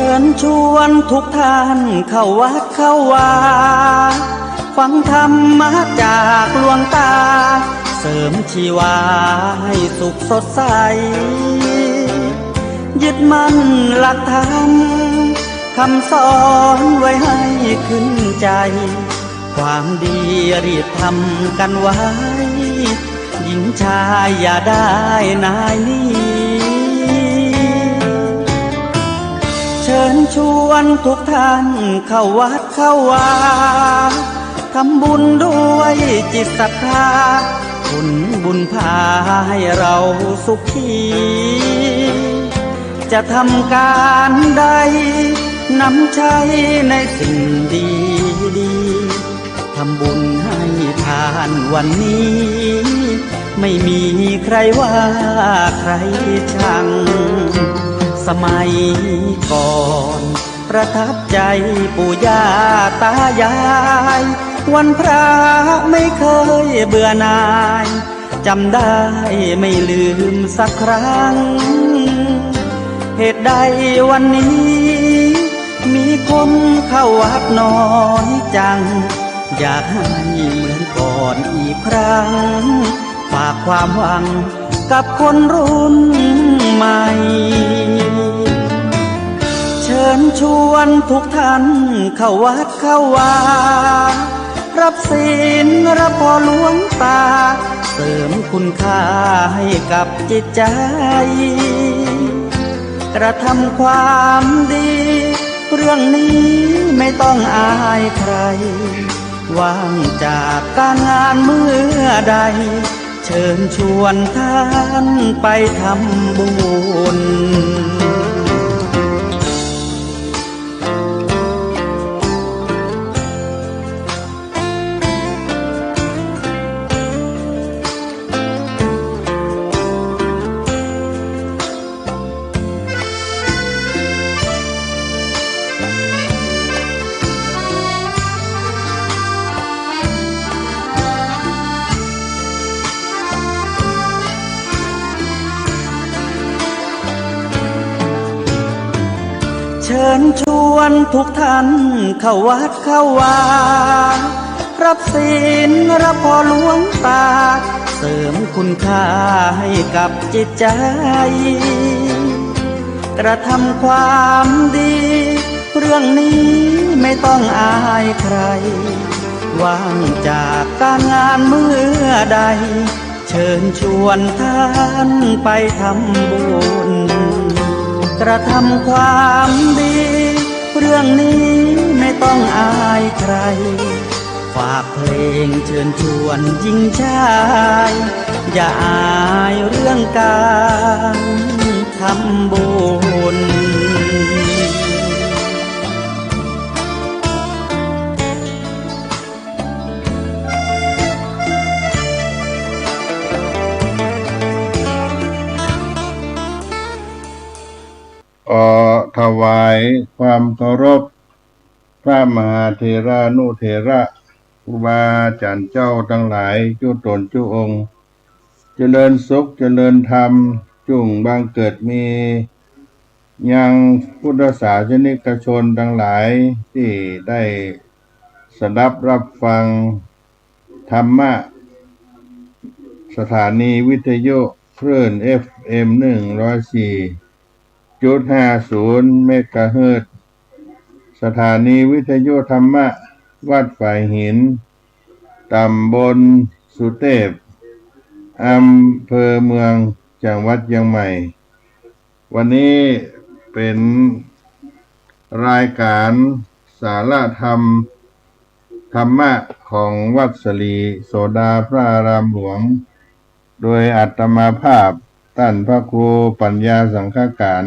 ชิญชวนทุกท่านเข้าวัดเข้าวาฟังธรรมะจากหลวงตาเสริมชีวาให้สุขสดใสยึดมั่นหลักธรรมคำสอนไว้ให้ขึ้นใจความดีรีบทำกันไว้หญิงชายอย่าได้นายนี้เชิญชวนทุกท่านเข้าวัดเข้าวาทำบุญด้วยจิตศรัทธาบุญพาให้เราสุขีจะทำการใดนำใช้ในสิ่งดีดีทำบุญให้ทานวันนี้ไม่มีใครว่าใครชังสมัยก่อนประทับใจปู่ย่าตายายวันพระไม่เคยเบื่อหน่ายจำได้ไม่ลืมสักครั้งเหตุใดวันนี้มีคนเข้าวัดน้อยจังอยากให้เหมือนก่อนอีกครั้งฝากความหวังกับคนรุ่นใหม่เชิญชวนทุกท่านเข้าวัดเข้าวารับศีลรับพรหลวงตาเสริมคุณค่าให้กับจิตใจกระทำความดีเรื่องนี้ไม่ต้องอายใครว่างจากการงานเมื่อใดเชิญชวนท่านไปทำบุญเชิญชวนทุกท่านเข้าวัดเข้าวารับศีลรับพรหลวงตาเสริมคุณค่าให้กับจิตใจกระทำความดีเรื่องนี้ไม่ต้องอายใครว่างจากการงานเมื่อใดเชิญชวนท่านไปทำบุญกระทำความดีเรื่องนี้ไม่ต้องอายใครฝากเพลงเชิญชวนหญิงชายอย่าอายเรื่องการทำบุญถวายความเคารพพระมหาเถรานุเถระครูบาอาจารย์เจ้าทั้งหลายจุตนจุองค์เจริญสุขเจริญธรรมจุ่งบังเกิดมียังพุทธศาสนิกชนทั้งหลายที่ได้สดับรับฟังธรรมะสถานีวิทยุคลื่น FM 104.50 เมกะเฮิรตซ์สถานีวิทยุธรรมะวัดฝ่ายหินตำบลสุเทพอำเภอเมืองจังหวัดเชียงใหม่วันนี้เป็นรายการสาระธรรมธรรมะของวัดสลีโสดาพระอารามหลวงโดยอาตมาภาพท่านพระครูปัญญาสังฆการ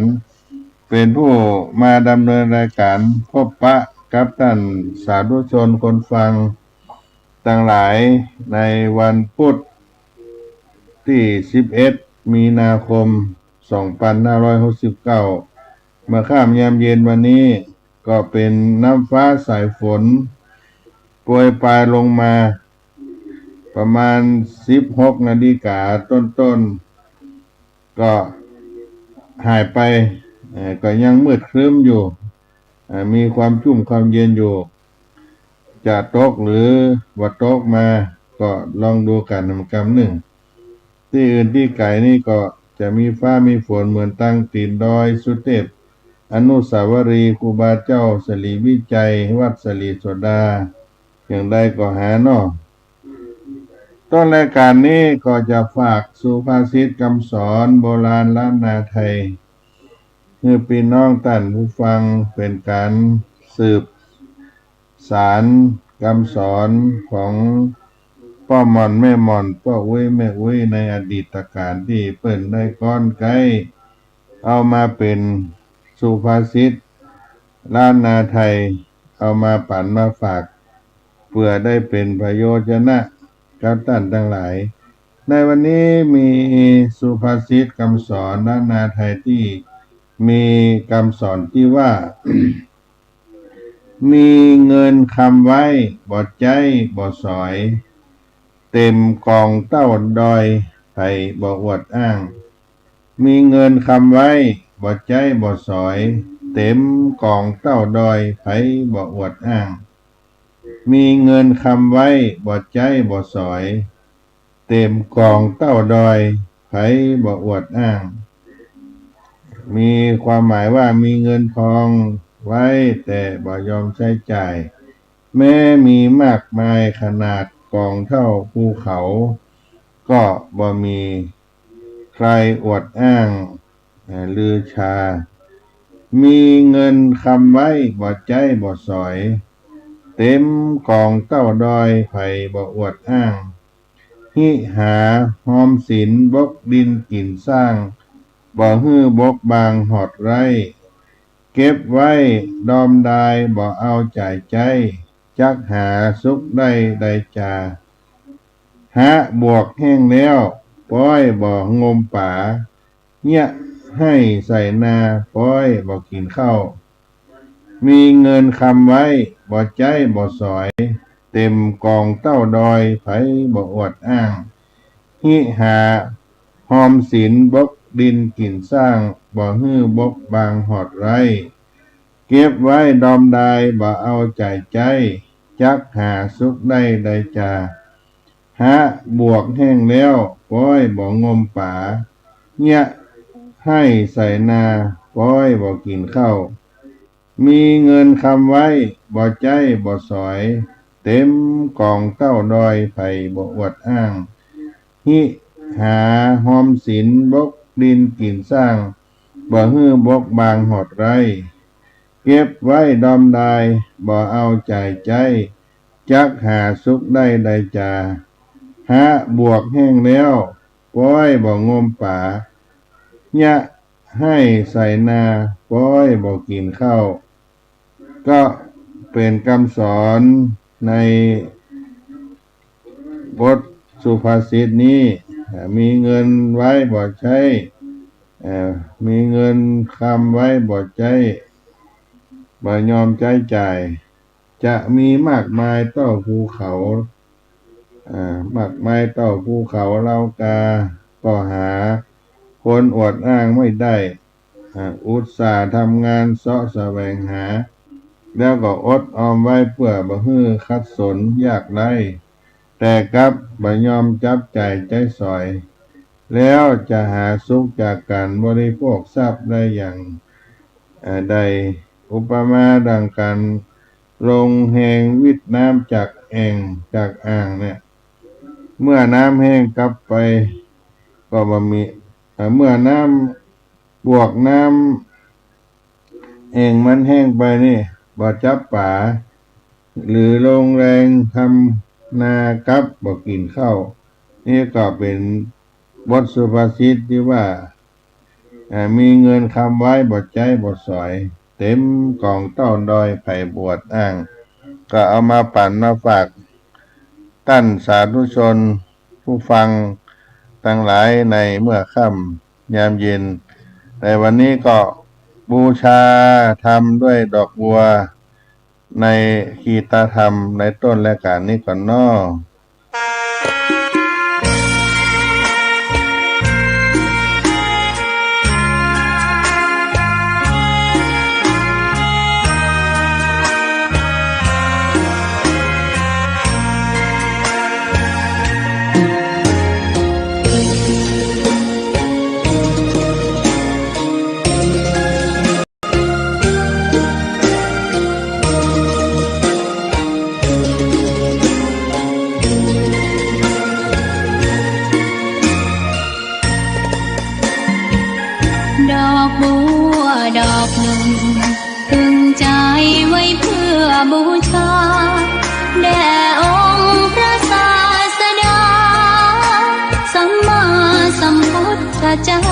เป็นผู้มาดำเนินรายการพบปะกับท่านสาธุชนคนฟังต่างหลายในวันพุธที่11มีนาคม2569เมื่อค่ำยามเย็นวันนี้ก็เป็นน้ำฟ้าสายฝนโปรยปลายลงมาประมาณ16 นาฬิกาต้นก็หายไปก็ยังมืดครึ้มอยู่ มีความชุ่มความเย็นอยู่จะตกหรือว่าตกมาก็ลองดูกันกำหนึ่งที่อื่นที่ไกลนี่ก็จะมีฟ้ามีฝนเหมือนตั้งตีนดอยสุเทพอนุสาวรีย์ครูบาเจ้าสลีวิจัยวัดสลีโสดาอย่างใดก็หาเนาะต้นรายการนี้ก็จะฝากสุภาษิตคำสอนโบราณล้านนาไทยคือพี่น้องท่านผู้ฟังเป็นการสืบสารคำสอนของพ่อหม่อนแม่หม่อนพ่ออุ้ยแม่อุ้ยในอดีตการที่เปิ้นได้ก้อนไกเอามาเป็นสุภาษิตล้านนาไทยเอามาปั่นมาฝากเพื่อได้เป็นประโยชนะกับท่านทั้งหลายในวันนี้มีสุภาษิตคำสอนล้านนาไทยที่มีคำสอนที่ว่า มีเงินคำไว้บ่ใจบ่สอยเต็มกองเต้าดอยไผบ่อวดอ้างมีเงินคำไว้บ่ใจบ่สอยเต็มกองเต้าดอยไผบ่อวดอ้างมีเงินคำไว้บ่ใจบ่สอยเต็มกองเต้าดอยไผบ่อวดอ้างมีความหมายว่ามีเงินทองไว้แต่บ่ยอมใช้จ่ายแม้มีมากมายขนาดกองเท่าภูเขาก็บ่มีใครอวดอ้างลือชามีเงินคำไว้บ่ใจบ่สอยเต็มกองเต้าดอยไผบ่อวดอ้างหิหาหอมศิลบกดินกินสร้างบ่ฮื้อบกบางหอดไรเก็บไว้ดอมดายบ่เอาจ่ายใจจักหาสุขได้ได้จาหาบวกแห้งแล้วป้อยบ่งมป่าเนี่ยให้ใส่นาป้อยบ่กินข้าวมีเงินคำไว้บ่ใจบ่สอยเต็มกองเต้าดอยไผบ่อวดอ้างหิหาหอมศิลบกดินกินสร้างบ่ฮื้อบกบางหอดไรเก็บไว้ดอมดายบ่เอาใจใจจักหาสุขได้ได้จาหาบวกแห้งแล้วป้อยบ่งมป่าเนี่ยให้ใส่นาป้อยบ่กินข้าวมีเงินคำไว้บ่ใจบ่สอยเต็มกองเต้าดอยไผบ่อวดอ้างหิหาหอมศิลบกดินกินสร้างบ่ฮื้อบกบางหอดไรเก็บไว้ดอมดายบ่เอาใจใจจักหาสุขได้ได้จาหาบวกแห้งแล้วป้อยบ่งมป่าเนี่ยให้ใส่นาป้อยบ่กินข้าวก็เป็นคำสอนในบทสุภาษิตนี้มีเงินไว้บ่ใช้มีเงินคำไว้บ่ใจบ่ยอมใจจ่ายจะมีมากมายต่อภูเขามากมายต่อภูเขาเล่ากาก็หาคนอวดอ้างไม่ได้อุตส่าห์ทำงานเสาะแสวงหาแล้วก็อดออมไว้เพื่อบ่ฮื้อขัดสนยากไร้แต่กลับบ่ยอมจับใจใจสอยแล้วจะหาสุขจากการบริโภคทรัพย์ได้อย่างใดอุปมาดังการลงแหงวิทน้ำจากจากอ่างเนี่ยเมื่อน้ำแห้งกลับไปก็บ่มีเมื่อน้ำบวกน้ำมันแห้งไปนี่บ่จับป่าหรือลงแรงทำนากับบ่กินข้าวนี่ก็เป็นบทสุภาษิตที่ว่ามีเงินคำไว้บ่ใจบ่สอยเต็มกองเต้าดอยไผบวดอ้างก็เอามาปั่นมาฝากท่านสาธุชนผู้ฟังทั้งหลายในเมื่อค่ำยามเย็นในวันนี้ก็บูชาธรรมด้วยดอกบัวในคีตธรรมในต้นรายการนี้ก่อนน้อ อกบัวดอกหนึ่งพึงใจไว้เพื่อบูชาแด่องค์พระศาสดาสัมมาสัมพุทธเจ้า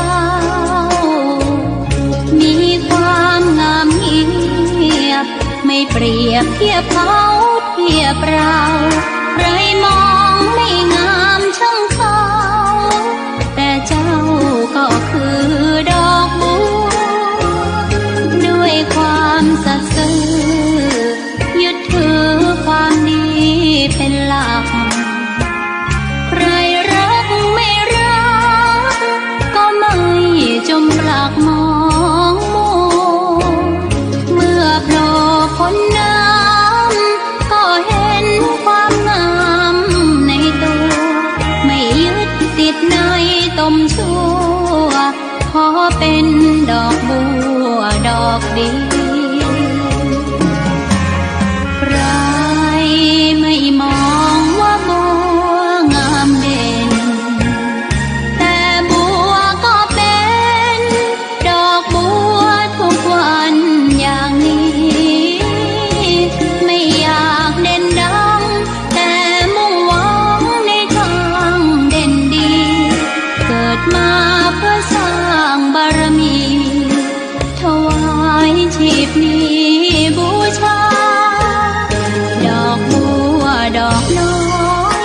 มีความงามเงียบไม่เปรียบเทียบเขาเทียบเราใครมองไม่งามช่างเขาแต่เจ้าก็คือดอกบัวด้วยความสัตย์ซื่อยึดถือความดีเป็นหลักใครรักไม่รักก็ไม่จมปลักมองมัวเมื่อโผล่พ้นน้ำก็เห็นความงามในตัวไม่ยึดติดในตมชั่วขอเป็นดอกบัวดอกเดียวใครไม่มองว่าบัวงามเด่นแต่บัวก็เป็นดอกบัวทุกวันอย่างนี้ไม่อยากเด่นดังแต่มุ่งหวังในทางเด่นดีเกิดมาเพื่อสร้างบารมีถวายชีพนี้บูชาดอกบัวดอกน้อ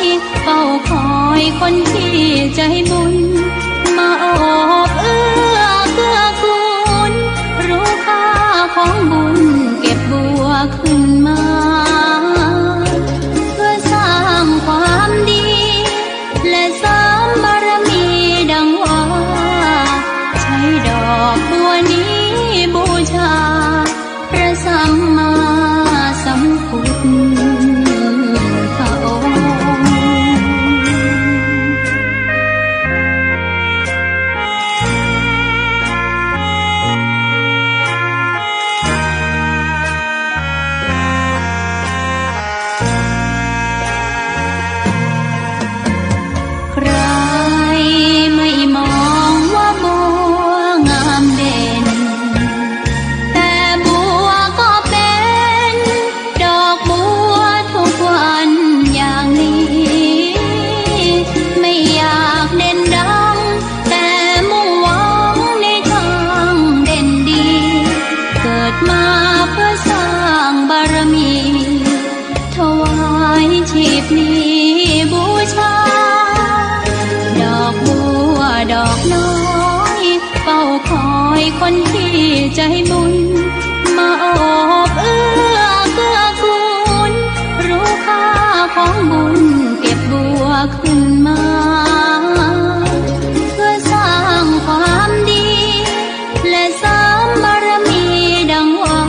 ยเฝ้าคอยคนที่ใจบุญมาโอบเอื้อเกื้อกูลรู้ค่าของบุญเก็บบัวขึ้นมาเพื่อสร้างความดีและเสริมบารมีดังว่าใช้ดอกบัวนี้บูชาพระสัมมาสัมพุทธองค์ ใครไม่มองว่าบัวงามเด่นแต่บัวก็เป็นดอกบัวทุกวันอย่างนี้ไม่อยากเด่นดังแต่มุ่งหวังในทางเด่นดีเกิดมาเพื่อสร้างบารมีถวายชีพนี้บูชาดอกบัวดอกน้อยเฝ้าคอยคนที่ใจบุญมาโอบเอื้อเกื้อกูลรู้ค่าของบุญเก็บบัวขึ้นมาเพื่อสร้างความดีและเสริมบารมีดังว่า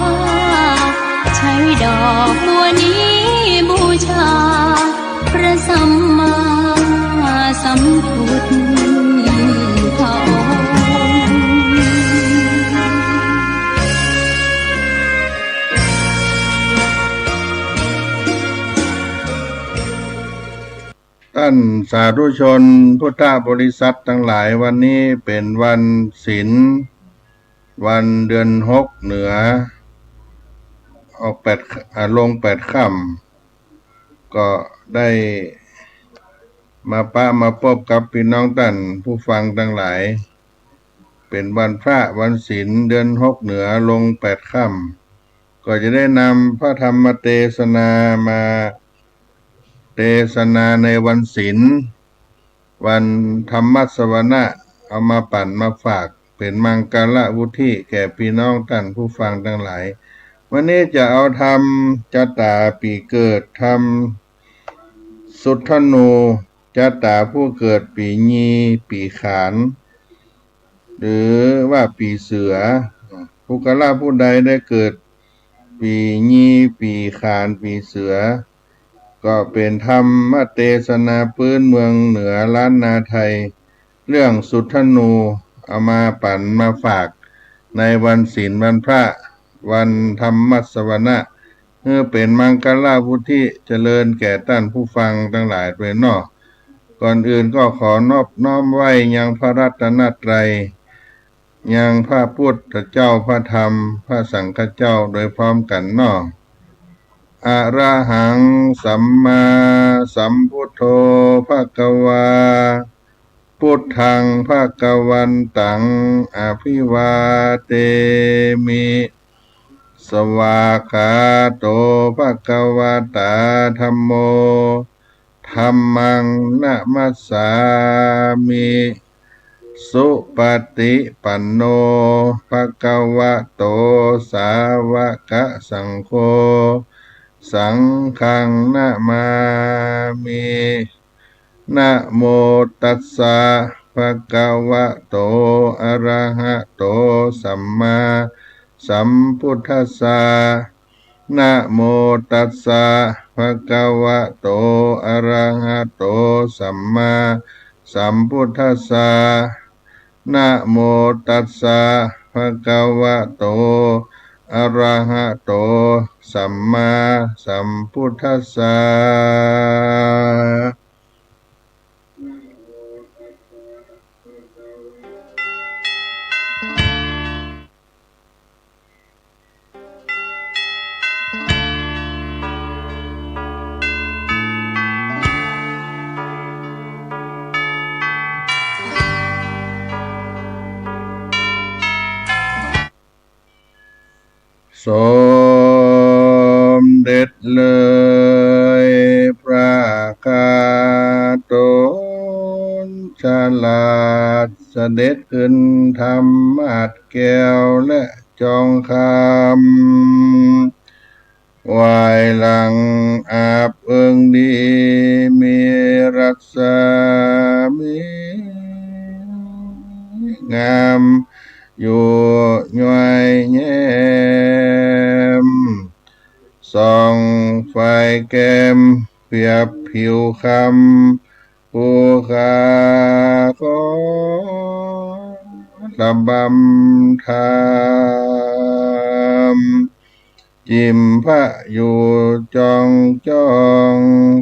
ใช้ดอกบัวนี้บูชาพระสัมมาสัมพุทธองค์ ท่านสาธุชนพุทธบริษัททั้งหลายวันนี้เป็นวันศีลวันเดือน6เหนือออกลง8ค่ำก็ได้มาพบกับพี่น้องท่านผู้ฟังทั้งหลายเป็นวันพระวันศีลเดือน6เหนือลง8ค่ำก็จะได้นำพระธรรมเทศนามาเทศนาในวันศีลวันธรรมสวนะเอามาปั่นมาฝากเป็นมังกรวุฒิแก่พี่น้องท่านผู้ฟังทั้งหลายวันนี้จะเอาธรรมจตาปีเกิดธรรมสุทธนูจตาผู้เกิดปีญีปีขานหรือว่าปีเสือผู้กล้าผู้ใดได้เกิดปีญีปีขานปีเสือก็เป็นธรรมเทศนาพื้นเมืองเหนือล้านนาไทยเรื่องสุทธนูเอามาปั่นมาฝากในวันศีลวันพระวันธรรมสวนะเพื่อเป็นมังคลาวุฒิเจริญแก่ท่านผู้ฟังทั้งหลายด้วยเนาะก่อนอื่นก็ขอนอบน้อมไหว้ยังพระรัตนตรัย ยังพระพุทธเจ้าพระธรรมพระสังฆเจ้าโดยพร้อมกันเนาะอะระหังสัมมาสัมพุทโธภควาพุทธังภควันตังอภิวาเตมิสวากขาโตภควตาธัมโมธัมมังนะมัสสามิสุปฏิปันโนภควโตสาวกสังโฆสังฆังนะมามินะโมตัสสะภะคะวะโตอะระหะโตสัมมาสัมพุทธัสสะนะโมตัสสะภะคะวะโตอะระหะโตสัมมาสัมพุทธัสสะนะโมตัสสะภะคะวะโตอะระหะโตสัมมาสัมพุทธัสสะสมเด็จเลยพระคาโตฉลาดเสด็จขึ้นธรรมาสแก้วและจองคำไหวหลังอาบเอิงดีมีรักษามีงามอยู่ย่อยแย้มส่องไฟแก้มเปียบผิวคำผู้ขาของระบำธรรมจิมพระอยู่จองจ้อง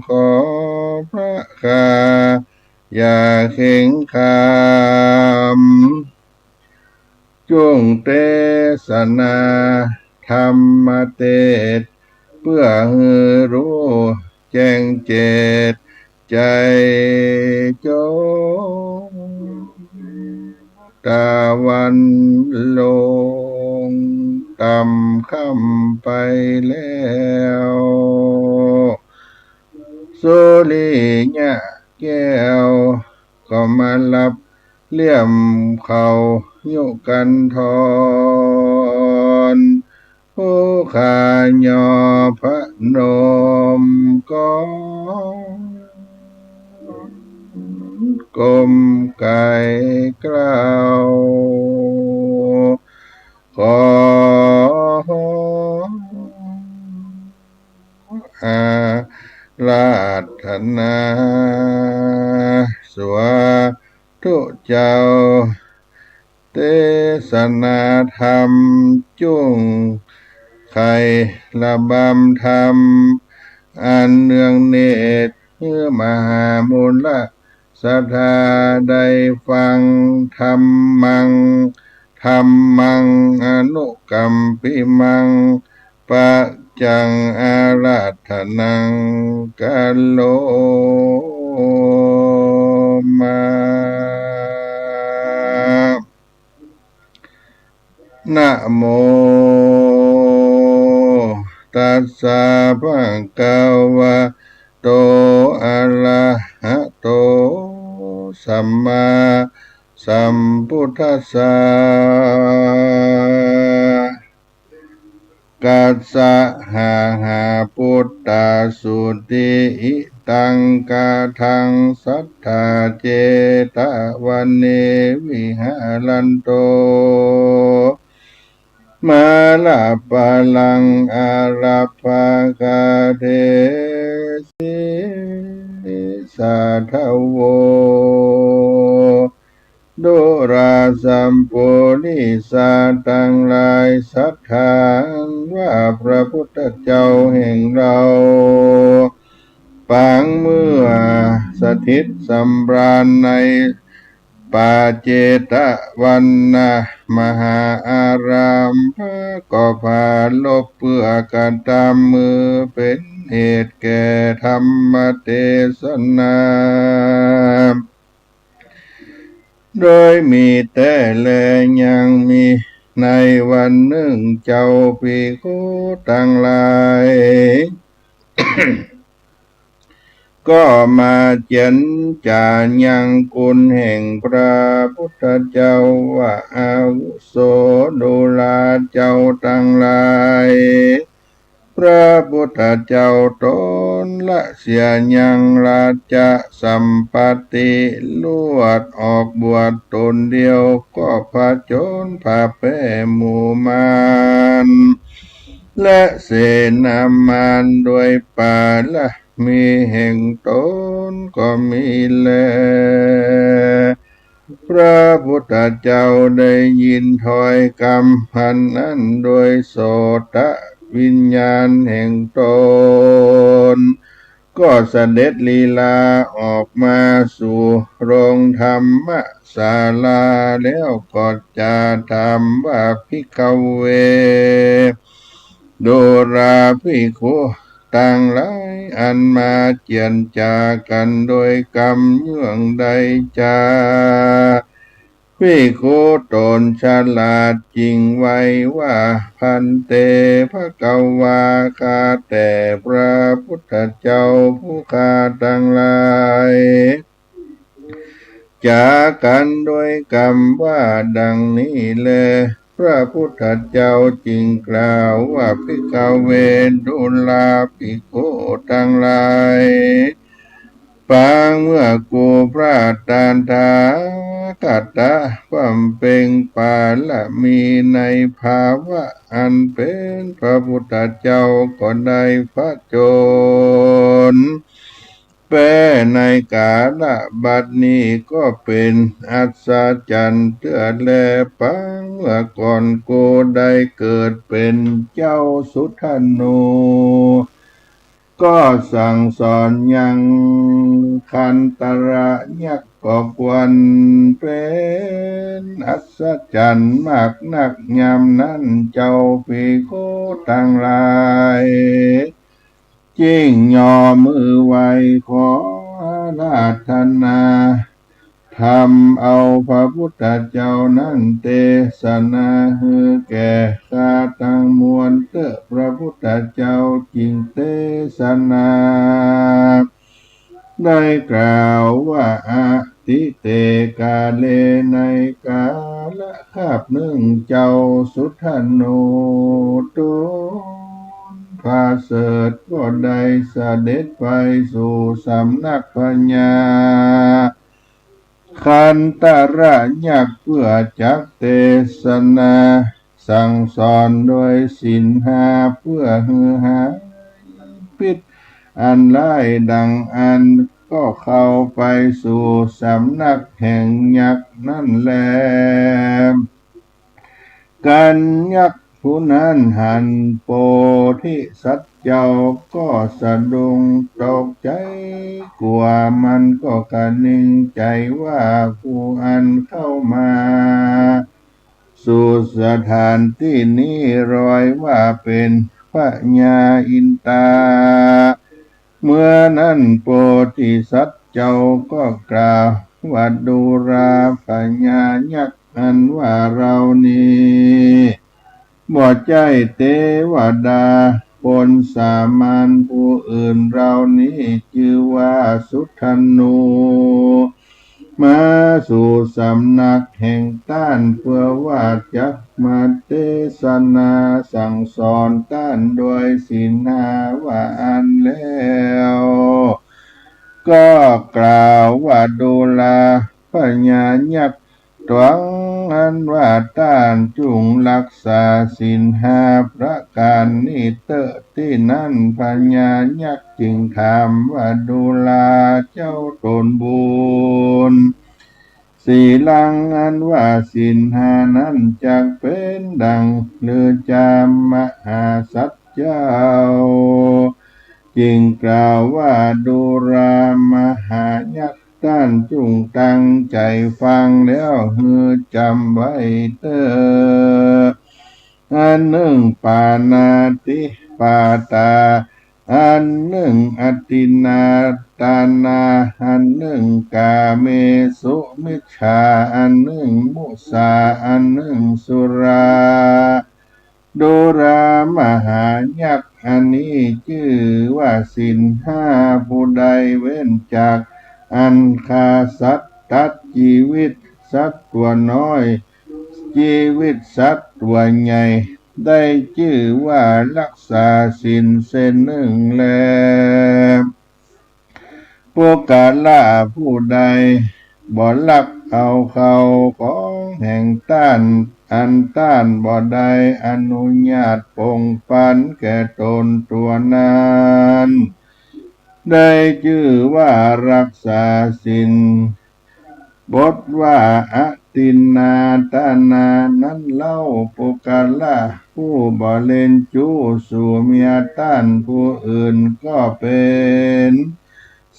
ขอพระคาอย่าเข่งคำจงเทศนาธรรมเทศเพื่อให้รู้แจ้งเจตใจจงตะวันลงต่ำค่ำไปแล้วสุริยะแก้วก็มารับเลี่ยมเขายุกันทรผู้ขายอพระนมก็กลมไก่กล้าวขออาราธนาสวาธุเจ้าเทศนาธรรมจุงไข่ระบำธรรมอันเนืองเนตรเพื่อมหามูลศรัทธาได้ฟังธรรมังธรรมังอนุกัมปิมังปะจังอาราธนังกัลโลมานะโมตัสสะภะคะวะโตอะระหะโตสัมมาสัมพุทธัสสะกัสสะหะหะพุทธาสุติอิตังกาทังสัทธาเจตวันเนวิหารันโตมาลาปะลังอาราภากาเทสิสาทโวดุราสัมปุริสาตังหลายศรัทธาว่าพระพุทธเจ้าแห่งเราปางเมื่อสถิตสำราญในปาเจตวันนะ มหาอารามพระก็พาลบเพื่อการตามมือเป็นเหตุแก่ธรรมเทศนาโดยมีแต่แลยังมีในวันหนึ่งเจ้าภิกขุทั้งหลายก็มาเจนจายังคุณแห่งพระพุทธเจ้าว่าอาวุโสดุลาเจ้าทั้งหลายพระพุทธเจ้าตนละเสียยังราชสัมปติลวดออกบวชตนเดียวก็ผจญพาแผ่หมู่มารและเสนามารด้วยป่าละมีแห่งตนก็มีแลพระพุทธเจ้าได้ยินถ้อยคำพันนั้นโดยโสตวิญญาณแห่งตนก็เสด็จลีลาออกมาสู่โรงธรรมศาลาแล้วก็จะถามว่าภิกขเวดูราภิกขุต่างหลายอันมาเจียนจากันโดยกรรมเยื่องใดจาภิกขุตนฉลาดจริงไว้ว่าพันเตภควาคาแต่พระพุทธเจ้าผู้ข้าทั้งหลายจากกันโดยกรรมว่าดังนี้แลพระพุทธเจ้าจึงกล่าวว่าภิกขเวดุลาภิกขุทั้งหลายฟังเมื่อกูพระตานทากัตตะความเป็นปาละมีในภาวะอันเป็นพระพุทธเจ้าก็ได้พระโจรแป้ในกาลบัดนี้ก็เป็นอัศจรรย์เตือแลปังเมื่อก่อนโกได้เกิดเป็นเจ้าสุทันโนก็สั่งสอนยังคันตระยักษ์ก็ควรเป็นอัศจรรย์มากนักยามนั้นเจ้าภิกขุทั้งหลายจิ้งยอมือไหวขออาราธนาทำเอาพระพุทธเจ้านั้นเทศนาให้แก่ข้าทั้งมวลเตอพระพุทธเจ้าจริงเทศนาได้กล่าวว่าอาทิเตกาเลในกาละคาบหนึ่งเจ้าสุทันโนตุพาเสดก็ได้เสด็จไปสู่สำนักพญาคันตระยักษ์เพื่อจักเทศนาสั่งสอนโดยศีลห้าเพื่อหือหาปิดอันไล่ดังอันก็เข้าไปสู่สำนักแห่งยักษ์นั่นแลกันยักษ์ผู้นั้นหันโพธิสัตว์เจ้าก็สะดุ้งตกใจกลัวมันก็กระนิ่งใจว่าผู้อันเข้ามาสู่สถานที่นี้รอยว่าเป็นพระญาอินตาเมื่อนั้นโพธิสัตว์เจ้าก็กล่าวว่าดูราพญายักษ์อันว่าเรานี้บ่ใจเทวดาปนสามัญผู้อื่นเรานี้ชื่อว่าสุทันโนมาสู่สำนักแห่งต้านเพื่อว่าจักมาเทศนาสั่งสอนต้านโดยศีลห้าว่าอันแล้วก็กล่าวว่าดูลาพญายักษ์ตวังอันว่าต้านจุงรักษาศีลห้าประการนี้เตอที่นั่นพญายักษ์จึงถามว่าดูลาเจ้าตนบุญสีลังอันว่าศีลห้านั้นจักเป็นดังเลือจามมหาสัจเจ้าจึงกล่าวว่าดูรามหายักษ์ ท่านจงตั้งใจฟังแล้วจำไว้เด้ออันหนึ่งปานาติปาตาอันหนึ่งอตินนาตานาอันหนึ่งกาเมสุมิชฌาอันหนึ่งมุสาอันหนึ่งสุราดุรามหายักษ์อันนี้ชื่อว่าศีลห้าผู้ใดเว้นจากอันฆ่าสัตว์ตัดชีวิตสัตว์ตัวน้อยชีวิตสัตว์ตัวใหญ่ได้ชื่อว่ารักษาศีลเส้นหนึ่งแล้วพวกกาล่าผู้ใดบ่ลักเอาเขาของแห่งต้านอันต้านบ่ได้อนุญาตปงปันแก่ตนตัวนั้นได้ชื่อว่ารักษาศีลบทว่าอตินนาตานานั้นเล่าปุกาละผู้บ่เล่นจู้สู่เมียต้านผู้อื่นก็เป็น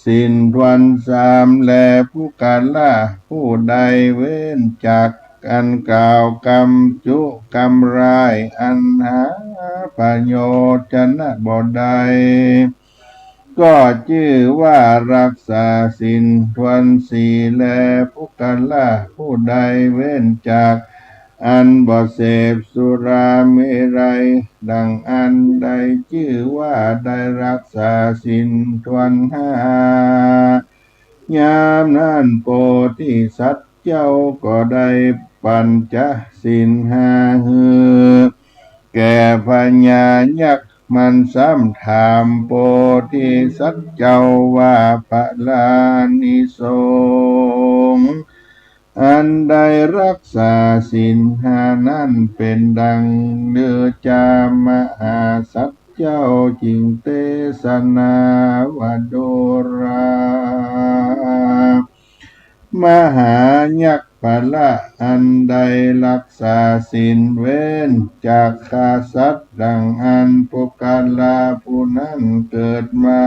ศีลทวนสามแลผู้กาละผู้ใดเว้นจากการกล่าวกรรมจุกรรมร้ายอันหาประโยชน์จะนะบ่ได้ก็ชื่อว่ารักษาศีลทวนสีแลผู้กาละผู้ใดเว้นจากอันบ่เสพสุราเมรัยดังอันใดชื่อว่าได้รักษาศีลทวนห้ายามนั้นโพธิสัตว์เจ้าก็ได้ปัญจศีลห้าแก่พญายักษ์มันซ้ำถามโพธิสัตว์เจ้าว่าพระลานิสงส์อันใดรักษาศีลห้านั้นเป็นดังเดือจามหาสัตว์เจ้าจริงเทศนาวโดรามหายักษ์พละอันใดรักษาศีลเว้นจากฆ่าสัตว์ดังอันปุกาลาผู้นั้นเกิดมา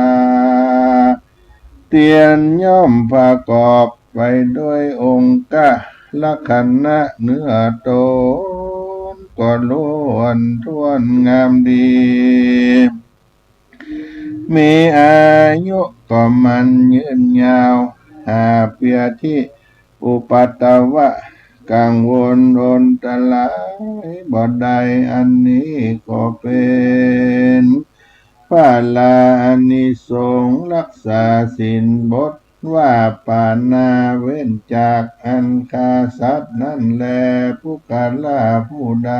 เตียนย่อมประกอบไปด้วยองค์กะละขันนะเนื้อตนก็ล้วนท้วนงามดีมีอายุก็มันยืนยาวหาเปียที่อุปัตตวะกังวลอนตลายบ่ได้อันนี้ก็เป็นพาลานิสงส์รักษาศีลบทว่าปานาเว้นจากอันฆ่าสัตว์นั่นแลผู้กาลาผู้ใด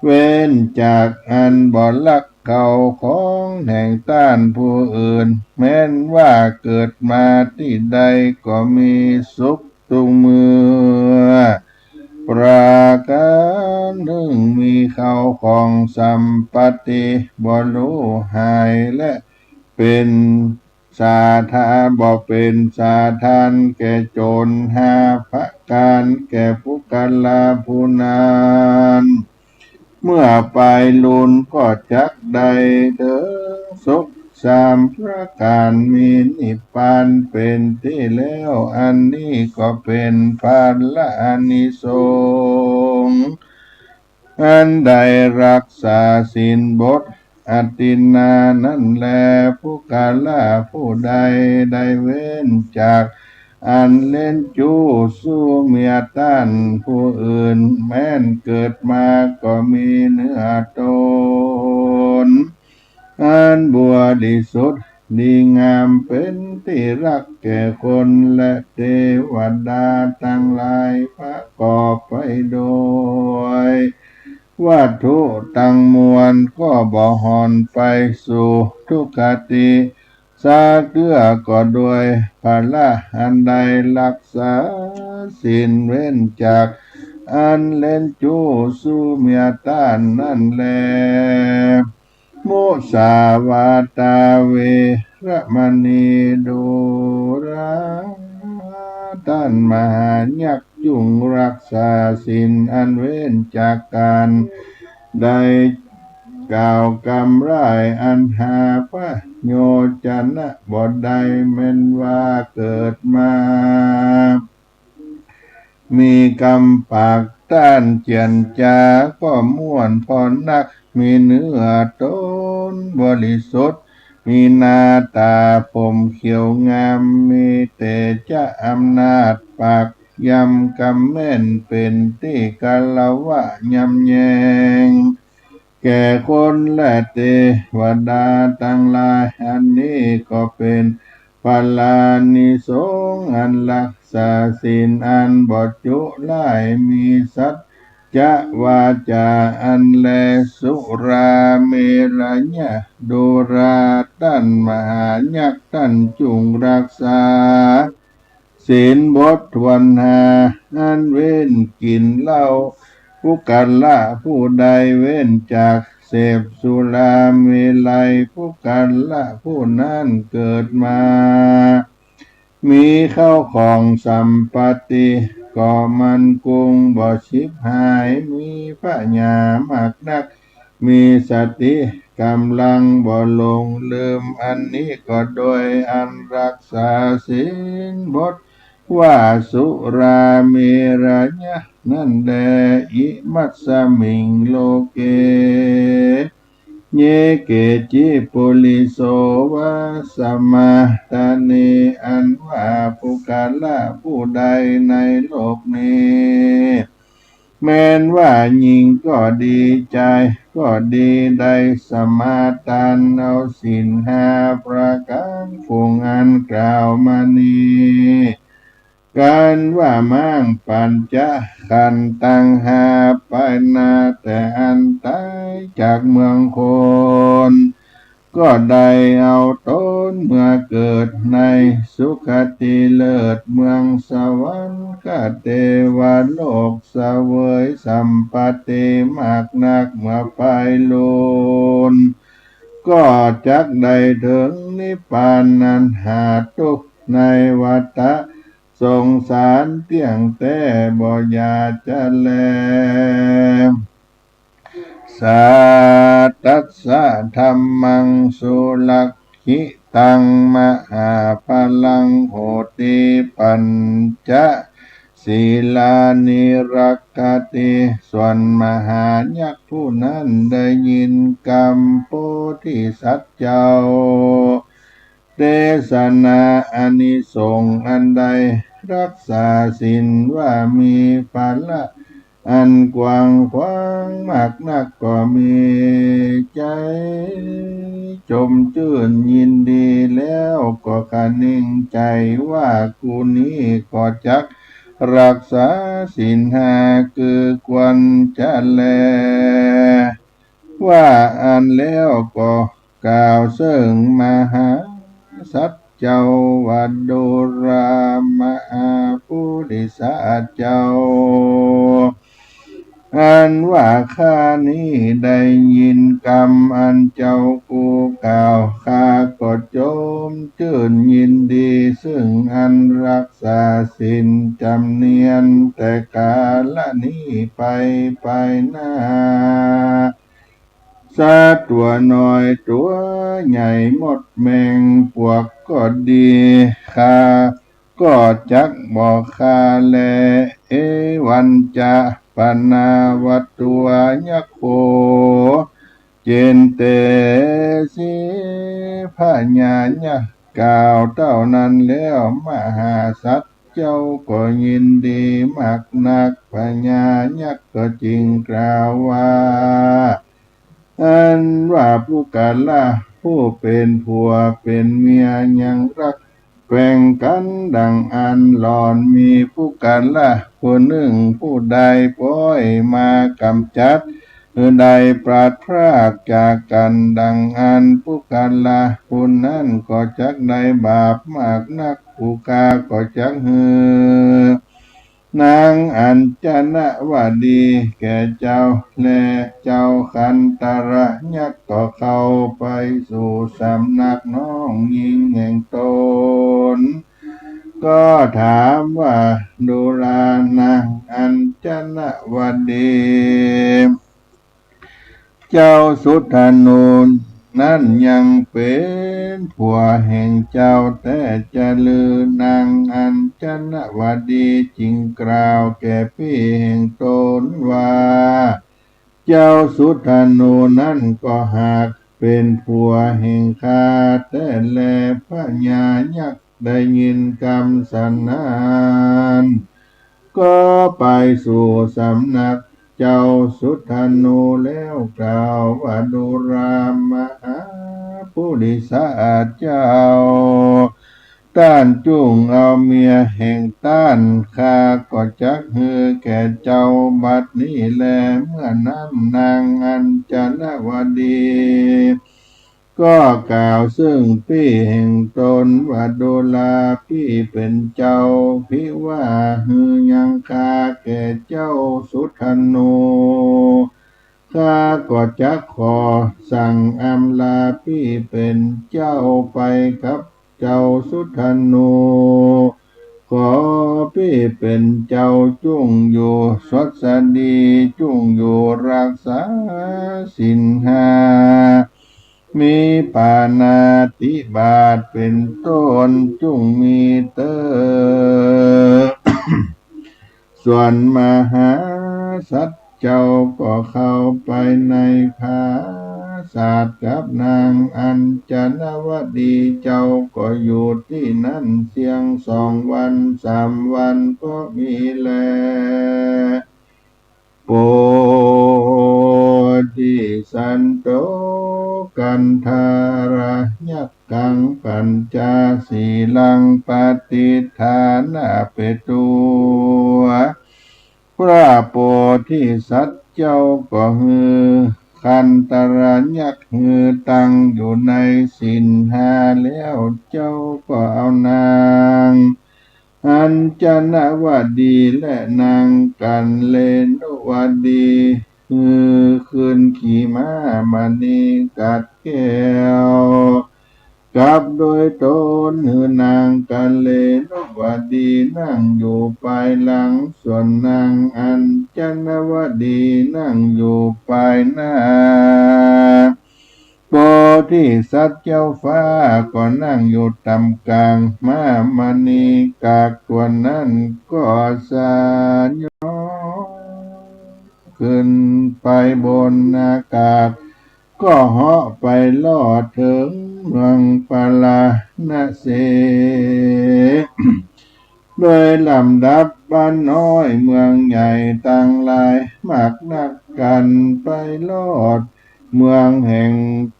เว้นจากอันบ่ลักเขาของแห่งต้านผู้อื่นแม้นว่าเกิดมาที่ใดก็มีสุขตุงมือประการหนึ่งมีเขาของสัมปติบ่รู้หายและเป็นสาธาบ่เป็นสาทานแก่โจรหาพระการแก่ผู้กาลาผู้นั้นเมื่อไปลุนก็จักได้เถิงสุขสามประการมีนิพพานเป็นที่แล้วอันนี้ก็เป็นภาละอานิสงส์อันใดรักษาศีลบทอตินนานั่นแลผู้กาลาผู้ใดได้เว้นจากอันเล่นจู้สู้เมียต้านผู้อื่นแม้นเกิดมาก็มีเนื้อตนอันบริสุทธิ์ดีงามเป็นที่รักแก่คนและเทวดาทั้งหลายประกอบไปโดยวัตถุตั้งมวลก็บ่หอนไปสู่ทุกขติสาเกื้อก็ด้วยพละอันใดรักษาศีลเว้นจากอันเล่นจู้สู้เมียต้านนั่นแลมุสาวาตาเวระมณีดูราท่านมหายักษ์จุงรักษาศีลอันเว้นจากการใด กล่าวกรรมร้ายอันหาพระโยจันนะบ่ได้แม้นว่าเกิดมามีกรรมปากต้านเจียนจาก็ม่วนพอนักมีเนื้อต้นบริสุทธิ์มีหน้าตาผมเขียวงามมีแต่จะอำนาจปากยำกำแม่นเป็นที่กาลวะยำแยงแก่คนและเทวดาทั้งหลายอันนี้ก็เป็นปาลานิสงส์อันรักษาศีลอันบริสุทธิ์หลายมีสัจจะวาจาอันแลสุราเมรยะดุราตันมหายักษ์ตันจุงรักษาศีลบทวันหาอันเว้นกินเหล้าผู้กันละผู้ใดเว้นจากเสพสุราเมลัยผู้กันละผู้นั้นเกิดมามีเข้าของสัมปติก็มันคงบ่ชิบหายมีปัญญามากนักมีสติกำลังบ่หลงลืมอันนี้ก็โดยอันรักษาศีลบทว่าสุราเมรยะนั่นแลอิมัสสมิงโลเกเยเกจิปุลิโสวะสมมาตานีอันว่าผู้กาละผู้ใดในโลกนี้แม้นว่าหญิงก็ดีใจก็ดีได้สมาทานเอาศีลห้าประการคงอันกล่าวมานี้การว่ามั่งปัญจขันธ์ตังหาไปนาแต่อันตายจากเมืองคนก็ได้เอาตนเมื่อเกิดในสุคติเลิศเมืองสวรรค์ก็เทวโลกเสวยสัมปติมากนักเมื่อไปโลนก็จักได้ถึงนิพพานนันหาทุกข์ในวัฏสงสารเที่ยงแต่บ่อยากจะแลสัตตัสสะธัมมังสุลักขิตังมหาพลังโหติปัญจศีลานิรักขติส่วนมหายักษ์ผู้นั้นได้ยินกรรมโพธิสัตว์เจ้าเทศนาอานิสงส์อันใดรักษาศีลว่ามีภาละอันกว้างขวางมากนักก็มีใจจมชื่นยินดีแล้วก็คะนิ่งใจว่ากูนี้ก็จักรักษาศีลห้าคือควรจะแลว่าอันแล้วก็กล่าวซึ่งมหาสัจเจ้าวัดโดรามหาปุริสเจ้าอันว่าข้านี้ได้ยินกรรมอันเจ้ากูกล่าวข้าก็โจมชื่นยินดีซึ่งอันรักษาศีลจำเนียนแต่กาลนี้ไปหน้าสัตว์ตัวน้อยตัวใหญ่หมดแมงปวกก็ดีข้าก็จักบอกข้าแลเอวันจะปนาวัตตัวยักโขเจนเตสิพญาญะกล่าวเท่านั้นแล้วมหาสัตว์เจ้าก็ยินดีมากนักพญาญะก็จริงกล่าวว่าอันว่าผู้กาละผู้เป็นผัวเป็นเมียยังรักแบ่งกันดังอันหลอนมีผู้กันละผู้หนึ่งผู้ใดปล่อยมากำจัดใดปราดพรากจากกันดังอันผู้กันละผู้นั้นก็จักได้บาปมากนักผู้กาก็จักหือนางอัญชนะว่าดีแก่เจ้าและเจ้าคันตระยักษ์ก็เข้าไปสู่สำนักน้องหญิงแห่งตนก็ถามว่าดูลานางอัญชนะว่าดี เจ้าสุธานุนั้นยังเป็นผัวแห่งเจ้าแต่จะลือนางอัญชนวดีจริงกล่าวแก่พี่แห่งตนว่าเจ้าสุธานุนั้นก็หากเป็นผัวแห่งข้าแต่แลพระญายักษ์ได้ยินคำสรรเสริญก็ไปสู่สำนักเจ้าสุธานุแล้วกล่าวว่าดุรามหาปุริสาเจ้าต้านจุงเอาเมียแห่งต้านข้าก็จักฮือแก่เจ้าบัดนี้แลเมื่อนั้นนางอัญชนวดีก็กล่าวซึ่งพี่แห่งตนว่าโดลาพี่เป็นเจ้าพิว่าฮือยังคาแก่เจ้าสุธนุข้าก็จะขอสั่งอำลาพี่เป็นเจ้าไปกับเจ้าสุธนุขอพี่เป็นเจ้าจุงอยู่สดสดีจุงอยู่รักษาศีลห้ามีปานาติบาตเป็นต้นจุงมีเตอ ส่วนมหาสัตว์เจ้าก็เข้าไปในผาศาสตร์กับนางอัญชนวดีเจ้าก็อยู่ที่นั่นเสียง2 วัน 3 วันก็มีแลโปธิสันโตกันธาระยักขังปัญจศีลังปฏิฐานะเปตุพระโพธิสัตว์เจ้าก็ฮือคันตรัญญักฮือตั้งอยู่ในศีล5แล้วเจ้าก็เอานางอัญชนวดีและนางกันเลนวดีคืนขี่ม้ามณีกัดแก้วกับโดยตนหือนางกันเลนวดีนั่งอยู่ภายหลังส่วนนางอัญชนวดีนั่งอยู่ภายหน้าโพธิสัตว์เจ้าฟ้าก็นั่งอยู่ตำกลางม้ามณีกากตัวนั้นก็สานยขึ้นไปบนอากาศก็เหาะไปลอดถึงเมืองปาลาณเส โดยลำดับบ้านน้อยเมืองใหญ่ต่างหลายมากนักกันไปลอดเมืองแห่ง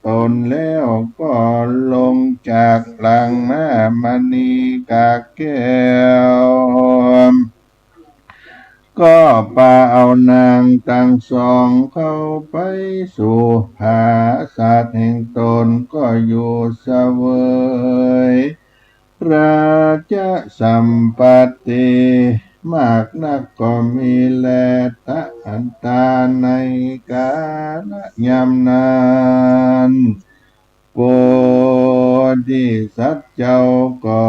ตนแล้วก็ลงจากหลังม้ามณีกาแก้วก็พาเอานางทั้งสองเข้าไปสู่ผาศาสตร์แห่งตนก็อยู่เสวยราชสัมปัตติมากนักก็มีแลทะอันตาในกาลยามนั้นโพธิสัตว์เจ้าก็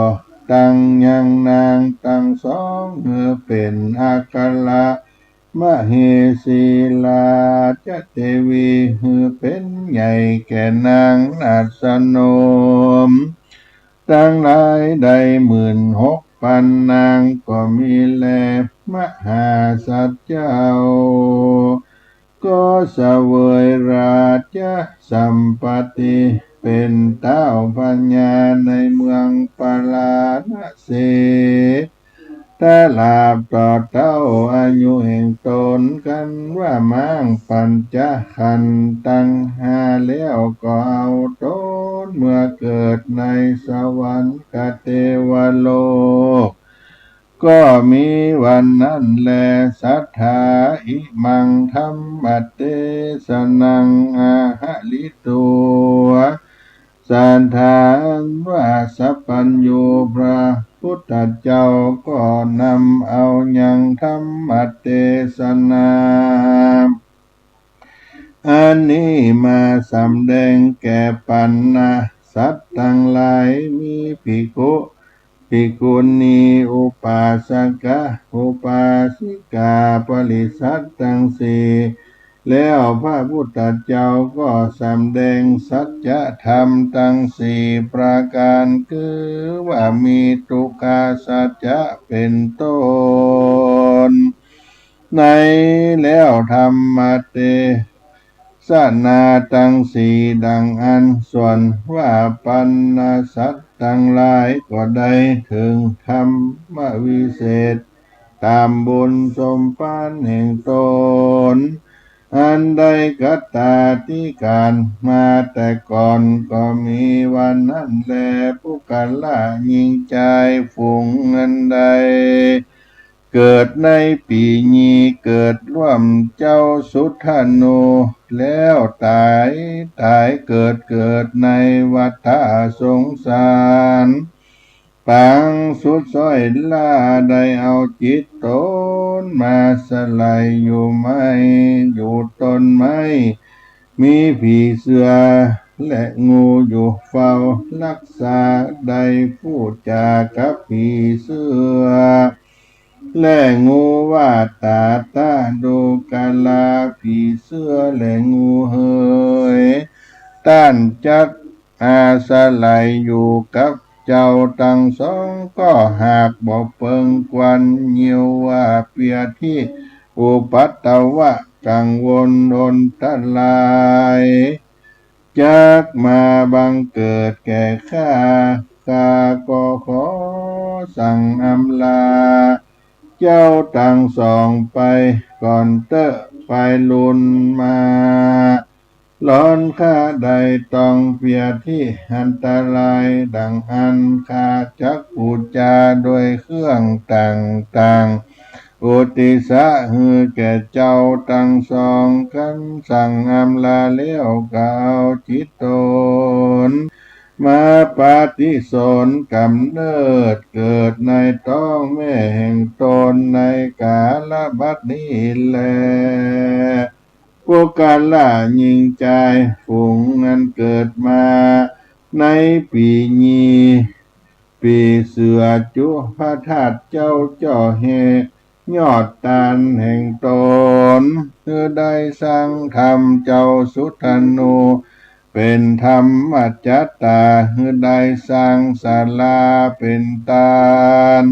ตั้งยังนางทั้งสองเป็นอาคัลละมเหสีลาจเทวีเป็นใหญ่แก่นางนาสนมตั้งหลายได้16,000นางก็มีแลมหาสัตว์เจ้าก็เสวยราชสัมปัตติเป็นเต้าพัญญาในเมืองปาลาณเสถ้าลาบต่อเต้าอายุแห่งตนกันว่ามั่งปัญจขันธ์ตั้ง5แล้วก็เอาตนเมื่อเกิดในสวรรค์กเทวโลกก็มีวันนั้นแลสัทธาอิมังธรรมเทศนังอาหะลิตัวสันทานว่าสัพพัญญูพระพุทธเจ้าก็นำเอายังธรรมเทศนาอันนี้มาสำแดงแก่ปัญนาสัตว์ทั้งหลายมีภิกขุภิกขุณีอุปาสกะอุปาสิกาปริสัตทั้งสี่ แล้วพระพุทธเจ้าก็สำแดงสัจธรรมทั้งสี่ประการคือว่ามีทุกขาสัจจะเป็นต้นในแล้วธรรมเตสนาทั้งสี่ดังอันส่วนว่าปัญญสัตว์ทั้งหลายก็ได้ถึงธรรมวิเศษตามบุญสมภารแห่งตนอันใดกัตตาที่การมาแต่ก่อนก็มีวันนั้นแลผู้กันละยิ่งใจฝูงอันใดเกิดในปีนี้เกิดร่วมเจ้าสุทธานุแล้วตายเกิดในวัฏสงสารปังสุดส้อยล่าได้เอาจิตตนมาสลายอยู่ไม่อยู่ตนไม่มีผีเสือและงูอยู่เฝ้ารักษาได้พูดจากับผีเสือและงูว่าตาดูกาลาผีเสือและงูเหยต้านจักอาสลัยอยู่กับเจ้าตั้งสองก็หากบอกเปิงกวนเยียวว่าเปียที่อุปัตตวะกังวลอนทลายจักมาบังเกิดแก่ข้าก็ขอสั่งอำลาเจ้าตั้งสองไปก่อนเตอะไปลุนมาร้อนข้าใดต้องเปียที่อันตรายดังอันข้าจักพูดจาโดยเครื่องต่างๆอุติสะหือแก่เจ้าตั้งสองกันสั่งอำลาเลี้ยวกาวจิตตนมาปฏิสนกำเนิดเกิดในท้องแม่แห่งตนในกาลบัดนี้แลพวกกาล่ายิงใจฝูงอันเกิดมาในปีนี้ปีเสือจุพระธาตุเจ้าจ่อเฮยอดตานแห่งตนคือได้สร้างธรรมเจ้าสุทธานุเป็นธรรมจัตตาคือได้สร้างศาลาเป็นตาน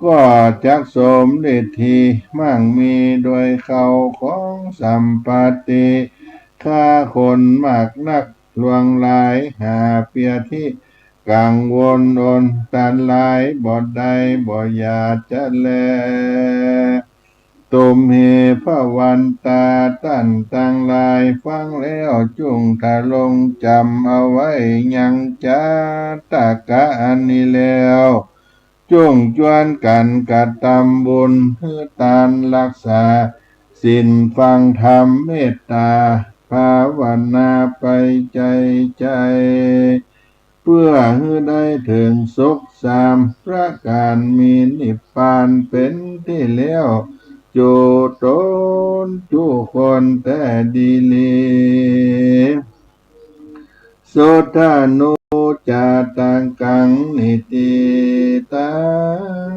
ก็จักสมฤทธิมั่งมีโดยเขาของสัมปติข้าคนมากนักลวงหลายหาเปียที่กังวลอนตันหลายบ่ได้บ่อยากจะแลตุมเหพระวันตาตั้นต่างหลายฟังแล้วจุงทะลงจำเอาไว้ยังจะตากะอันนี้แล้วจงจวนกันกระทำบุญเพื่อตานรักษาศีลฟังธรรมเมตตาภาวนาไปใจเพื่อให้ได้ถึงสุขสามประการมีนิพพานเป็นที่แล้วจูตนทุกคนแต่ดีลีสุทธานุจาตังกังนิติตัง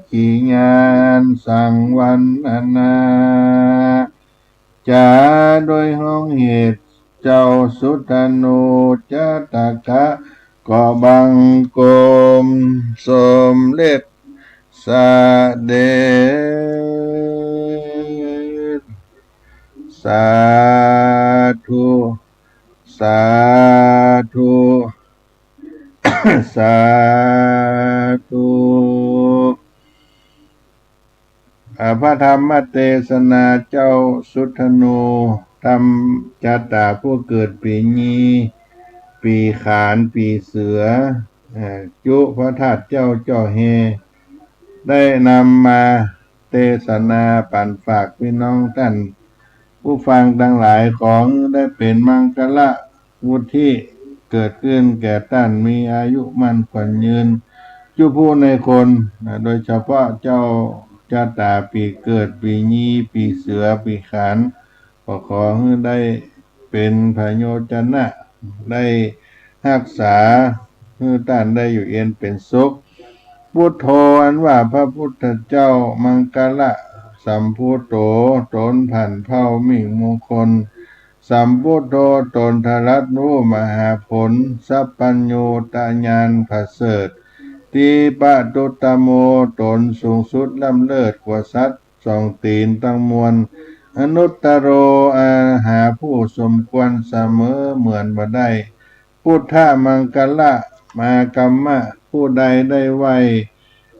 ขีญาณสังวันนาจาโดยห้องเหตุเจ้าสุทธานุจาตกะก็บังกรมสมเด็จสาเด็จสาธุสาธุสาธุพระธรรมเทศนาเจ้าสุทธานุธรรมจัตตาผู้เกิดปีนี้ปีขานปีเสือจุพระธาตุเจ้าจ่อเฮได้นำมาเทศนาปั่นฝากพี่น้องท่านผู้ฟังทั้งหลายของได้เป็นมังคละวุฒิเกิดขึ้นแก่ท่านมีอายุมั่นขวัญยืนจุผู้ในคนโดยเฉพาะเจ้าชาตาปีเกิดปีนี้ปีเสือปีขานก็ขอให้ได้เป็นพโยชนะได้รักษาให้ท่านได้อยู่เย็นเป็นสุขพุทโธอันว่าพระพุทธเจ้ามังคละสัมพุทโธตนพ ผันเผ่ามิ่งมงคลสัมพุทโธตนทรัตรู้มหาผลสัพพัญโยตญาณประเสริฐตีปะตุตโมตนสูงสุดล้ำเลิศกว่าสัตว์สองตีนตั้งมวลอนุตตโรอาหาผู้สมควรเสมอเหมือนบ่ได้พุทธมังกละมากัมมะผู้ใดได้ไว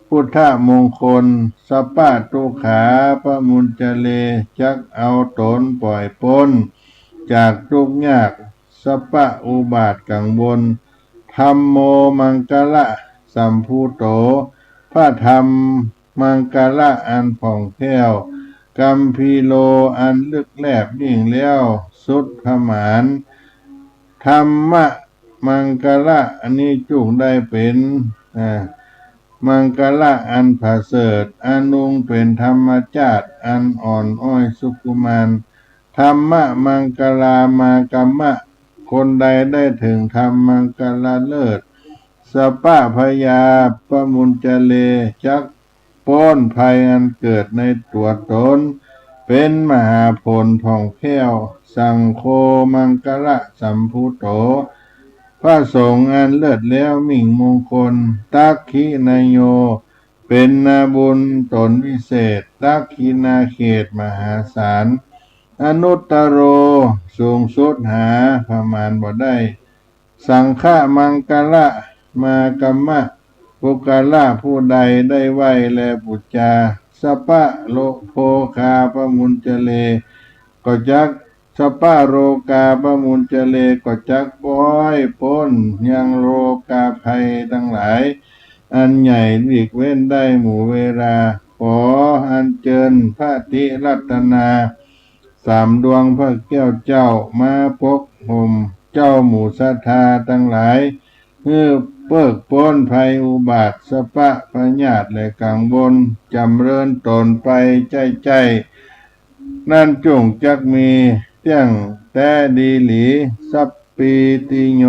พุทธมงคลสัพพะตุขาพระมุญจเลจักเอาตนปล่อยพ้นจากทุกข์ยากสัพพะอุบาทกังวลธัมโมมังกละสัมภูโตพระธรรมมังกละอันผ่องแผ้วกัมพีโลอันลึกแลบยิ่งแล้วสุดพมานธรรมะมังกละอันนี้จุงได้เป็นมังกละอันผาเสริฐอนุงเป็นธรรมจาตุอันอ่อนอ้อยสุกุมารธรรมะมังกลามากรรมะคนใดได้ถึงธรรมมังกลาเลิศสัพพะพยาปมุญจเลจักป้อนภัยอันเกิดในตัวตนเป็นมหาผลผ่องแผ้วสังโฆมังกละสัมพุโตพระสงฆ์อันเลิศแล้วมิ่งมงคลตักขินายโยเป็นนาบุญตนวิเศษตักขินาเขตมหาศาลอนุตตโรสูงสุดหาประมาณบ่ได้สังฆมังกละมากัมมะปุกละผู้ใดได้ไหวและปุจจาสัพพะโลโภคาปมุญจเลก็จักสัพพะโรกาปมุญจเลก็จักป้อยพ้นยังโรกาภัยทั้งหลายอันใหญ่หลีกเว้นได้หมู่เวลาขออัญเชิญพระติรัตนาสามดวงพระแก้วเจ้ามาปกห่มเจ้าหมู่ศรัทธาทั้งหลายเพื่อเพิกพ้นภัยอุบาทสปะพญาติและกังวลจำเริญตนไปใจนั่นจงจักมีเตี้ยงแต่ดีหลีสัพปีติโย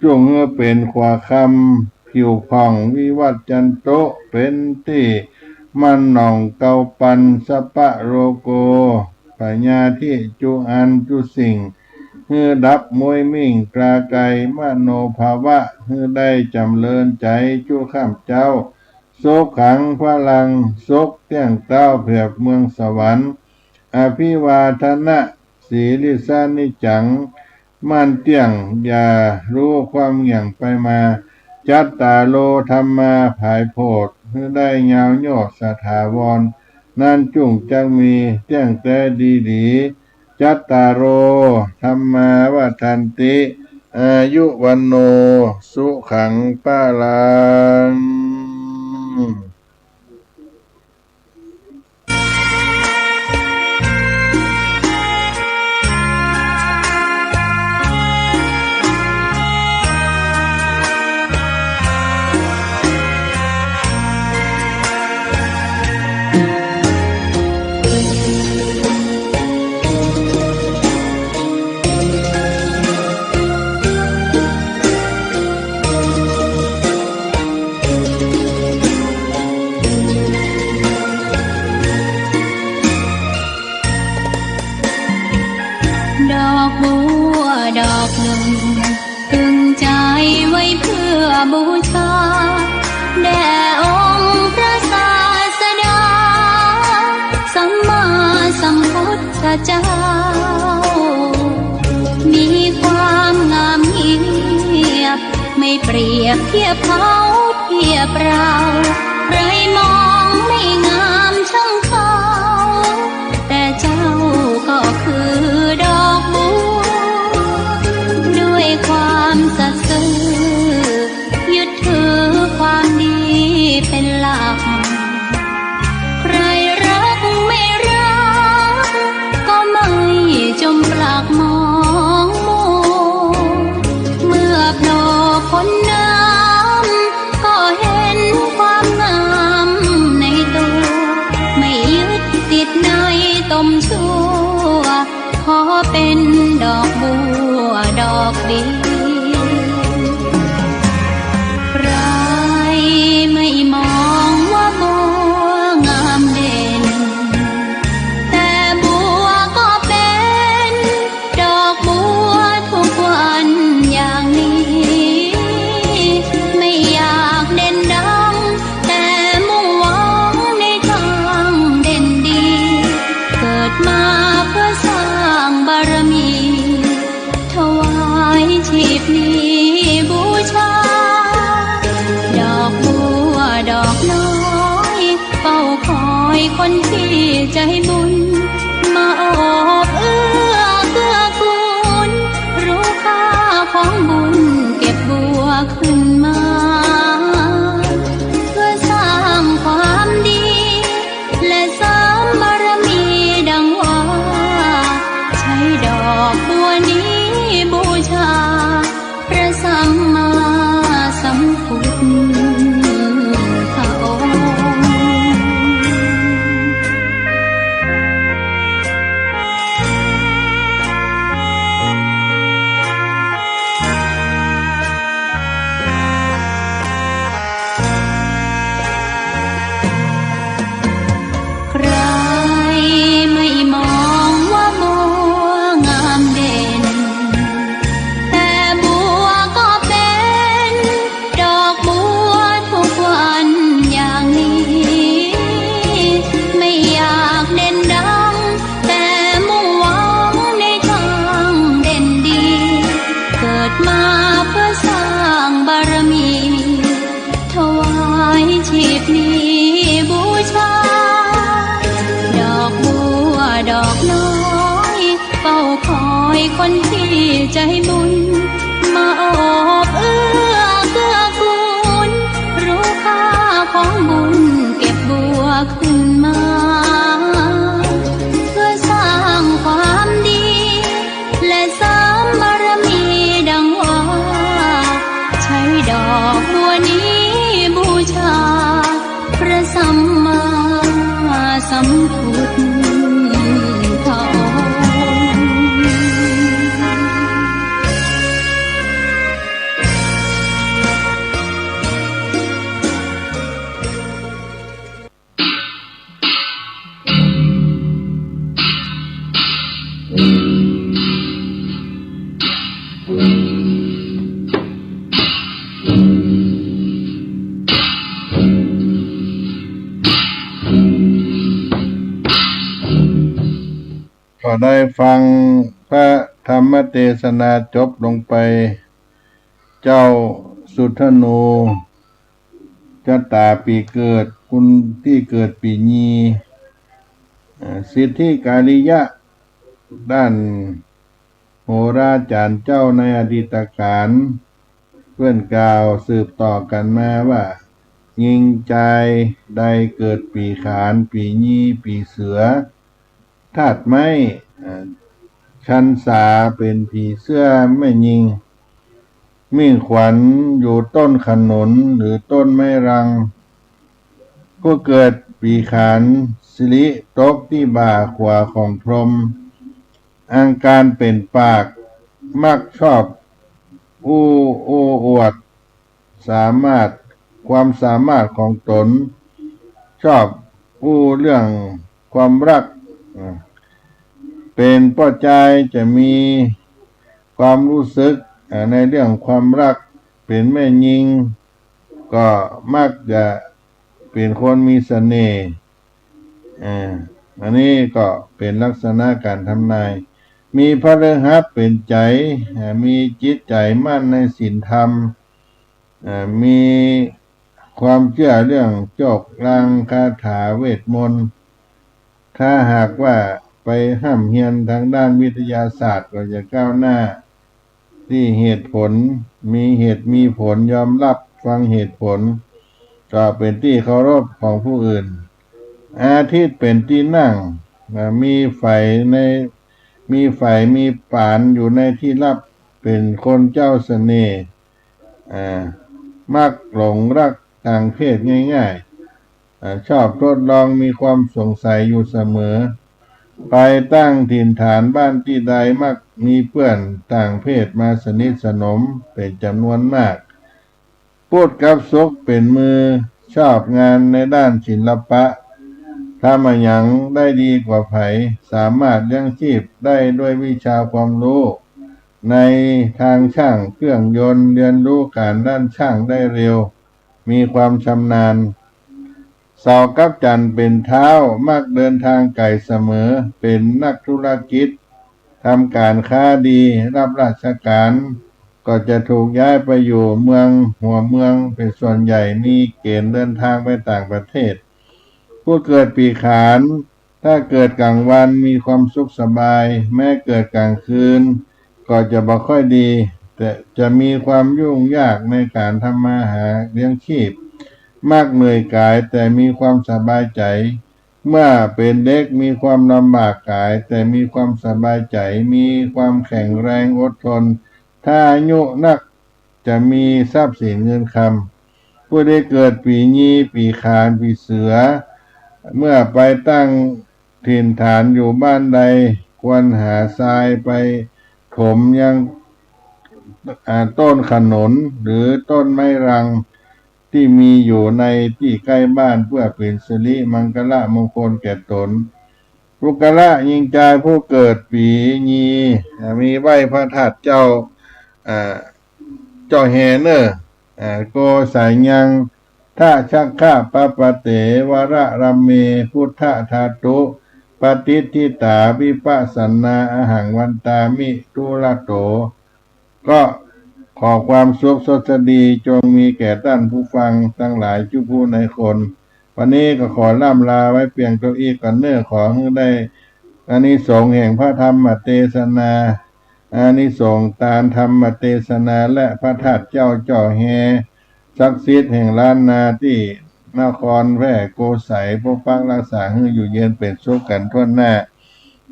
จงเมื่อเป็นขวาคำผิวผ่องวิวัจจันโตเป็นที่มันหนองเกาปันสัพพะโรโกปัญญาที่จุอันจุสิ่งเฮือดับมวยมิ่งกราไกมโนภาวะเฮือได้จำเริญใจจุข้ามเจ้าโศกขังพลังโศกเตี้ยงเต้าเพียบเมืองสวรรค์อภิวาทนะสีลิสานิจังมันเตี้ยงอย่ารู้ความหยั่งไปมาจัตตาโลธรรมาภายโพธเพื่อได้ยาวโยกสถาวรนั่นจุงจักมีเตี้ยงแต่ดีจัตตาโรธรรมาวัฏันติอายุวันโนสุขังปะลังดอกบัวดอกหนึ่งตึงใจไว้เพื่อบูชาแด่องค์พระศาสดาสัมมาสัมพุทธเจ้ามีความงามเงียบไม่เปรียบเทียบเขาเทียบเราใครมองไม่งามช่างเขาแต่เจ้าก็คือดอกบัวด้วยความสัตย์ซื่อยึดถือความดีเป็นหลักใครรักไม่รักก็ไม่จมปลักมองมัวเมื่อโผล่พ้นน้ำก็เห็นความงามในตัวไม่ยึดติดในตมชั่วขอเป็นดอกบัวดอกเดียวใครไม่มองว่าบัวงามเด่นแต่ มาเพื่อสร้างบารมี ถวายชีพนี้บูชา ดอกบัวดอกน้อยเฝ้าคอยคนที่ใจบุญ มาโอบเอื้อเกื้อกูลรู้ค่าของบุญเก็บบัวขึ้นมา เพื่อสร้างความดี และเสริมบารมีดังว่า ใช้ดอกบัวนี้บูชา พระสัมมาสัมพุทธองค์ ใครไม่มองว่าบัวงามเด่น แต่บัวก็เป็นดอกบัวทุกวันอย่างนี้ ไม่อยากเด่นดัง แต่มุ่งหวังในทางเด่นดี เกิดมาเพื่อสร้างบารมี ถวายชีพนี้บูชา ดอกบัวดอกน้อยเฝ้าคอยคนที่ใจบุญ มาโอบเอื้อเกื้อกูลรู้ค่าของบุญเก็บบัวขึ้นมา เพื่อสร้างความดี และเสริมบารมีดังว่า ใช้ดอกบัวนี้บูชา พระสัมมาสัมพุทธองค์ ก็ได้ฟังพระธรรมเทศนาจบลงไป เจ้าสุทธนูชะตาปีเกิดคุณที่เกิดปีญีสิทธิกาลิยะด้านโหราจารย์เจ้าในอดีตการเพื่อนกล่าวสืบต่อกันมาว่า ยิงใจใดเกิดปีขานปีญีปีเสือธาตุไม้ชันสาเป็นผีเสื้อไม่ยิงมิ่งขวัญอยู่ต้นขนุนหรือต้นไม้รังผู้เกิดปีขานสิริตกที่บ่าขวาของพรหมอังการเป็นปากมักชอบอู้อวดความสามารถของตนชอบอู้เรื่องความรักเป็นป้อใจจะมีความรู้สึกในเรื่องความรักเป็นแม่หญิงก็มักจะเป็นคนมีเสน่ห์อันนี้ก็เป็นลักษณะการทำนายมีพระฤหัสเป็นใจมีจิตใจมั่นในศีลธรรมมีความเชื่อเรื่องโจกลางคาถาเวทมนต์ถ้าหากว่าไปห้ามเฮียนทางด้านวิทยาศาสตร์ก็จะก้าวหน้าที่เหตุผลมีเหตุมีผลยอมรับฟังเหตุผลก็เป็นที่เคารพของผู้อื่นอาทิตย์เป็นที่นั่งมีไฟมีปานอยู่ในที่ลับเป็นคนเจ้าเสน่ห์มักหลงรักทางเพศง่ายๆชอบทดลองมีความสงสัยอยู่เสมอไปตั้งถิ่นฐานบ้านที่ใดมักมีเพื่อนต่างเพศมาสนิทสนมเป็นจำนวนมากพูดกับสุขเป็นมือชอบงานในด้านศิลปะถ้ามาหยังได้ดีกว่าไผสามารถเลี้ยงชีพได้ด้วยวิชาความรู้ในทางช่างเครื่องยนต์เรียนรู้การด้านช่างได้เร็วมีความชำนาญ เสาร์กับจันทร์เป็นเท้ามักเดินทางไกลเสมอเป็นนักธุรกิจทำการค้าดีรับราชการก็จะถูกย้ายไปอยู่เมืองหัวเมืองเป็นส่วนใหญ่มีเกณฑ์เดินทางไปต่างประเทศผู้เกิดปีขานถ้าเกิดกลางวันมีความสุขสบายแม้เกิดกลางคืนก็จะบ่ค่อยดีแต่จะมีความยุ่งยากในการทำมาหาเลี้ยงชีพมากเหนื่อยกายแต่มีความสบายใจเมื่อเป็นเด็กมีความลำบากกายแต่มีความสบายใจมีความแข็งแรงอดทนถ้าอายุนักจะมีทรัพย์สินเงินคำผู้ได้เกิดปีงี้ปีขานปีเสือเมื่อไปตั้งถิ่นฐานอยู่บ้านใดควรหาทรายไปถมยังต้นขนุนหรือต้นไม้รังที่มีอยู่ในที่ใกล้บ้านเพื่อเป็นสิริมังคละมงคลแก่ตนปุกละยิงใจผู้เกิดปีงีมีไหว้พระธาตุเจ้าแฮเนอร์โกสายยังท่าชักข้าปปะเตวระรัมเมพุทธธาตุปฏิทิตาวิปัสสนาอหังวันตามิทุระโตก็ขอความสุขสดดีจงมีแก่ท่านผู้ฟังทั้งหลายทุกผู้ในคนวันนี้ก็ขอล่ำลาไว้เพียงเท่านี้ก่อนเนื้อขอให้ได้อานิสงส์แห่งพระธรรมเทศนาอานิสงส์ตามธรรมเทศนาและพระธาตุเจ้าแฮศักดิ์สิทธิ์แห่งล้านนาที่นครแพร่โกสัยปกปักรักษาให้อยู่เย็นเป็นสุขกันทั่วหน้า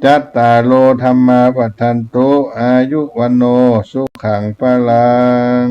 จัตตาโลธรรมาวัฏันตุอายุวันโนสุขังพลัง